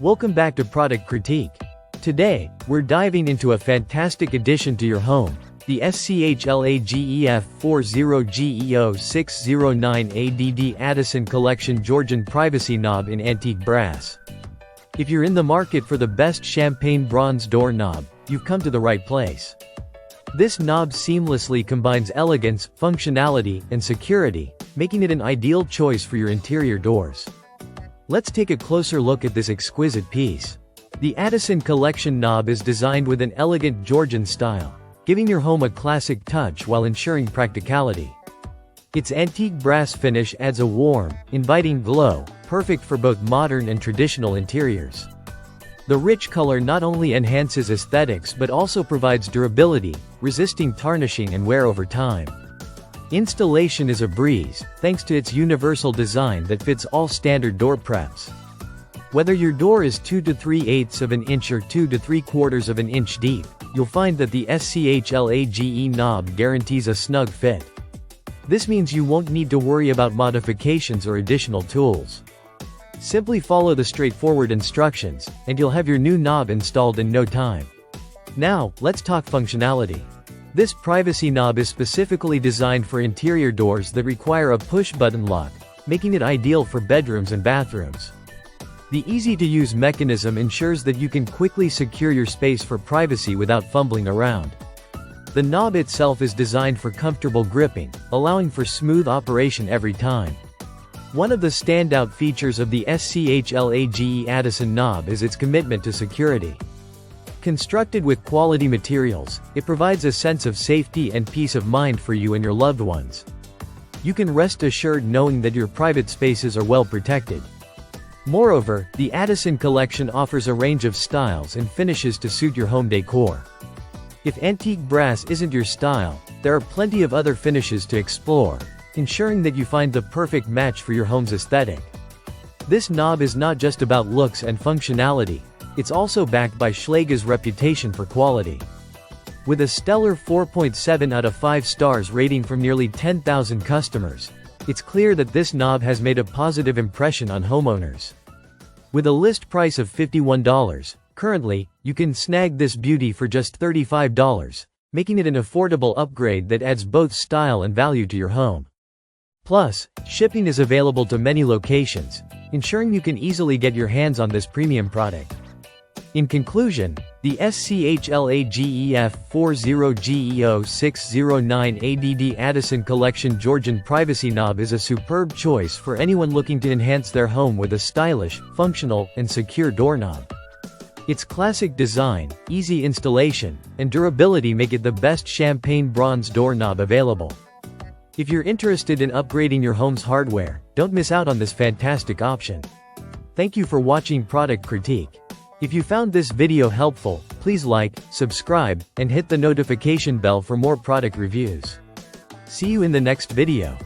Welcome back to Product Critique. Today, we're diving into a fantastic addition to your home, the SCHLAGE F40GEO609ADD Addison Collection Georgian Privacy Knob in Antique Brass. If you're in the market for the best champagne bronze door knob, you've come to the right place. This knob seamlessly combines elegance, functionality, and security, making it an ideal choice for your interior doors. Let's take a closer look at this exquisite piece. The Addison Collection knob is designed with an elegant Georgian style, giving your home a classic touch while ensuring practicality. Its antique brass finish adds a warm, inviting glow, perfect for both modern and traditional interiors. The rich color not only enhances aesthetics but also provides durability, resisting tarnishing and wear over time. Installation is a breeze, thanks to its universal design that fits all standard door preps. Whether your door is 2 to 3/8 of an inch or 2 to 3/4 of an inch deep, you'll find that the SCHLAGE knob guarantees a snug fit. This means you won't need to worry about modifications or additional tools. Simply follow the straightforward instructions, and you'll have your new knob installed in no time. Now, let's talk functionality. This privacy knob is specifically designed for interior doors that require a push-button lock, making it ideal for bedrooms and bathrooms. The easy-to-use mechanism ensures that you can quickly secure your space for privacy without fumbling around. The knob itself is designed for comfortable gripping, allowing for smooth operation every time. One of the standout features of the SCHLAGE Addison knob is its commitment to security. Constructed with quality materials, it provides a sense of safety and peace of mind for you and your loved ones. You can rest assured knowing that your private spaces are well protected. Moreover, the Addison collection offers a range of styles and finishes to suit your home decor. If antique brass isn't your style, there are plenty of other finishes to explore, ensuring that you find the perfect match for your home's aesthetic. This knob is not just about looks and functionality, it's also backed by SCHLAGE's reputation for quality. With a stellar 4.7 out of 5 stars rating from nearly 10,000 customers, it's clear that this knob has made a positive impression on homeowners. With a list price of $51, currently, you can snag this beauty for just $35, making it an affordable upgrade that adds both style and value to your home. Plus, shipping is available to many locations, ensuring you can easily get your hands on this premium product. In conclusion, the SCHLAGE F40GEO609ADD Addison Collection Georgian Privacy Knob is a superb choice for anyone looking to enhance their home with a stylish, functional, and secure doorknob. Its classic design, easy installation, and durability make it the best champagne bronze doorknob available. If you're interested in upgrading your home's hardware, don't miss out on this fantastic option. Thank you for watching Product Critique. If you found this video helpful, please like, subscribe, and hit the notification bell for more product reviews. See you in the next video.